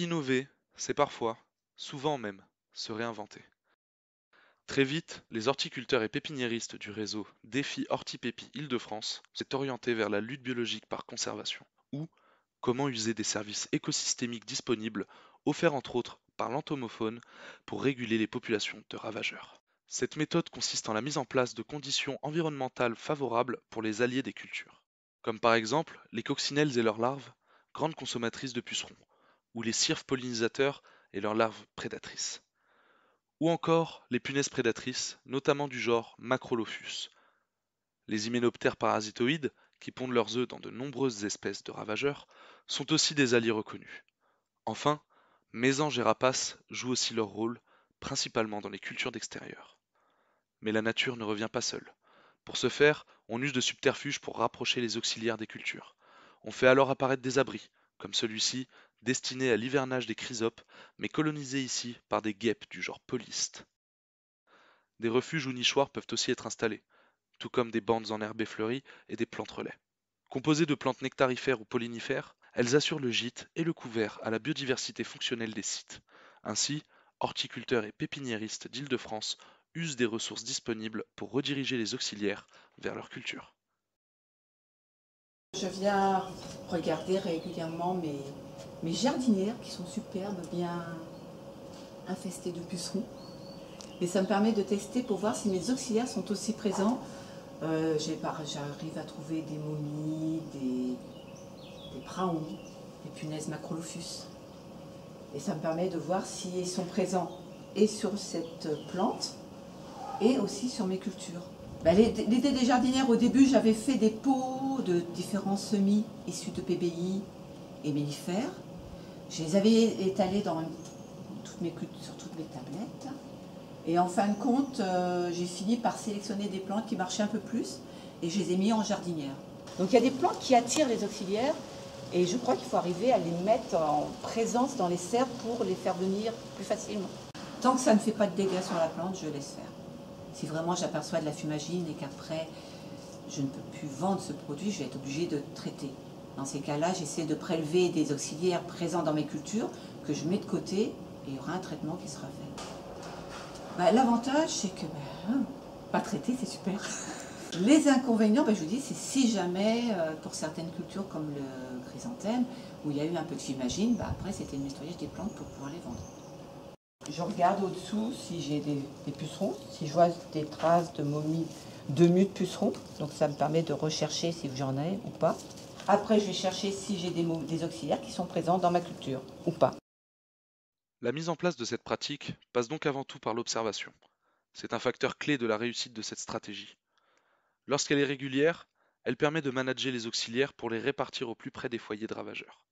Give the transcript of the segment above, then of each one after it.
Innover, c'est parfois, souvent même, se réinventer. Très vite, les horticulteurs et pépiniéristes du réseau Défi Hortipépi Île-de-France s'est orienté vers la lutte biologique par conservation, ou comment user des services écosystémiques disponibles, offerts entre autres par l'entomofaune, pour réguler les populations de ravageurs. Cette méthode consiste en la mise en place de conditions environnementales favorables pour les alliés des cultures, comme par exemple les coccinelles et leurs larves, grandes consommatrices de pucerons, ou les cirques pollinisateurs et leurs larves prédatrices. Ou encore les punaises prédatrices, notamment du genre Macrolophus. Les hyménoptères parasitoïdes, qui pondent leurs œufs dans de nombreuses espèces de ravageurs, sont aussi des alliés reconnus. Enfin, mésanges et rapaces jouent aussi leur rôle, principalement dans les cultures d'extérieur. Mais la nature ne revient pas seule. Pour ce faire, on use de subterfuges pour rapprocher les auxiliaires des cultures. On fait alors apparaître des abris, comme celui-ci, destiné à l'hivernage des chrysopes, mais colonisé ici par des guêpes du genre Polyste. Des refuges ou nichoirs peuvent aussi être installés, tout comme des bandes enherbées fleuries et des plantes relais. Composées de plantes nectarifères ou pollinifères, elles assurent le gîte et le couvert à la biodiversité fonctionnelle des sites. Ainsi, horticulteurs et pépiniéristes d'Île-de-France usent des ressources disponibles pour rediriger les auxiliaires vers leur culture. Je viens regarder régulièrement mes jardinières qui sont superbes, bien infestées de pucerons. Et ça me permet de tester pour voir si mes auxiliaires sont aussi présents. J'arrive à trouver des momies, des praons, des punaises Macrolophus. Et ça me permet de voir s'ils sont présents et sur cette plante et aussi sur mes cultures. L'idée des jardinières, au début, j'avais fait des pots de différents semis issus de PBI et mellifères. Je les avais étalés sur toutes mes tablettes. Et en fin de compte, j'ai fini par sélectionner des plantes qui marchaient un peu plus et je les ai mis en jardinière. Donc il y a des plantes qui attirent les auxiliaires et je crois qu'il faut arriver à les mettre en présence dans les serres pour les faire venir plus facilement. Tant que ça ne fait pas de dégâts sur la plante, je laisse faire. Si vraiment j'aperçois de la fumagine et qu'après je ne peux plus vendre ce produit, je vais être obligée de traiter. Dans ces cas-là, j'essaie de prélever des auxiliaires présents dans mes cultures que je mets de côté et il y aura un traitement qui sera fait. L'avantage, c'est que pas traiter, c'est super. Les inconvénients, je vous dis, c'est si jamais, pour certaines cultures comme le chrysanthème, où il y a eu un peu de fumagine, après c'était le nettoyage des plantes pour pouvoir les vendre. Je regarde au-dessous si j'ai des pucerons, si je vois des traces de momies, de mue de pucerons. Donc ça me permet de rechercher si j'en ai ou pas. Après, je vais chercher si j'ai des auxiliaires qui sont présents dans ma culture ou pas. La mise en place de cette pratique passe donc avant tout par l'observation. C'est un facteur clé de la réussite de cette stratégie. Lorsqu'elle est régulière, elle permet de manager les auxiliaires pour les répartir au plus près des foyers de ravageurs.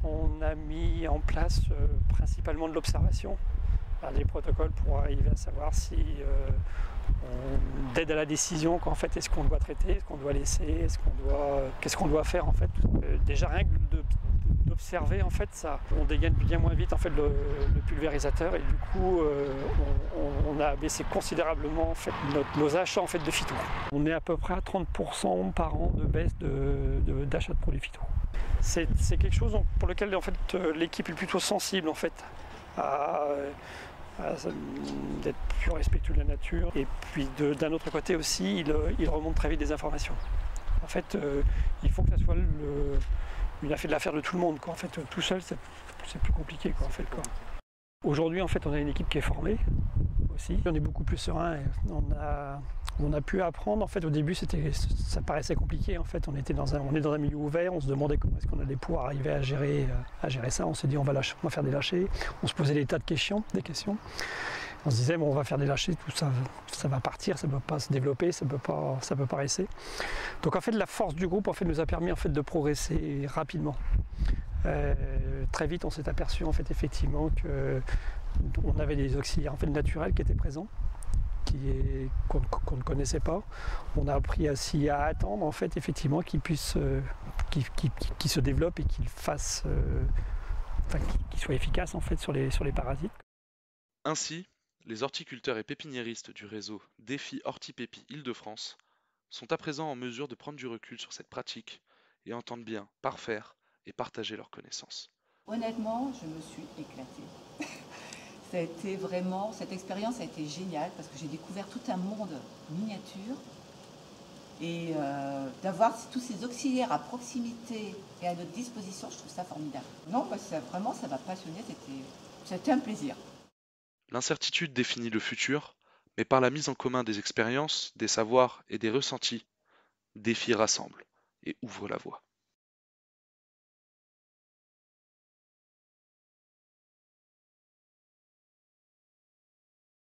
On a mis en place principalement de l'observation, des protocoles pour arriver à savoir si on aide à la décision qu'en fait est-ce qu'on doit traiter, est-ce qu'on doit laisser, qu'est-ce qu'on doit faire en fait. Déjà rien que d'observer en fait ça, on dégaine bien moins vite en fait le pulvérisateur et du coup on a baissé considérablement en fait nos achats en fait de phyto. On est à peu près à 30% par an de baisse d'achat de produits phyto. C'est quelque chose pour lequel en fait, l'équipe est plutôt sensible en fait, d'être plus respectueux de la nature. Et puis d'un autre côté aussi, il remonte très vite des informations. En fait, il faut que ça soit l'affaire de tout le monde. Quoi. En fait, tout seul, c'est plus compliqué. Quoi, en fait, quoi. Aujourd'hui, en fait, on a une équipe qui est formée aussi. On est beaucoup plus serein. Et on a pu apprendre. En fait, au début, ça paraissait compliqué. En fait, on est dans un milieu ouvert. On se demandait comment est-ce qu'on allait pouvoir arriver à gérer ça. On s'est dit, on va faire des lâchers. On se posait des tas de questions. On se disait, on va faire des lâchers, tout ça, ça va partir, ça ne peut pas se développer, ça peut pas rester. Donc, en fait, la force du groupe, en fait, nous a permis, en fait, de progresser rapidement. Très vite, on s'est aperçu, en fait, effectivement, qu'on avait des auxiliaires en fait, naturels qui étaient présents, qu'on ne connaissait pas. On a appris à attendre en fait effectivement qu'ils puissent qu'ils se développent et qu'ils soient efficaces en fait sur les parasites. Ainsi, les horticulteurs et pépiniéristes du réseau Défi Hortipépi Île-de-France sont à présent en mesure de prendre du recul sur cette pratique et entendent bien parfaire et partager leurs connaissances. Honnêtement, je me suis éclatée. Ça a été vraiment, cette expérience a été géniale parce que j'ai découvert tout un monde miniature et d'avoir tous ces auxiliaires à proximité et à notre disposition, je trouve ça formidable. Non, vraiment, ça m'a passionnée, c'était un plaisir. L'incertitude définit le futur, mais par la mise en commun des expériences, des savoirs et des ressentis, Défi rassemble et ouvre la voie.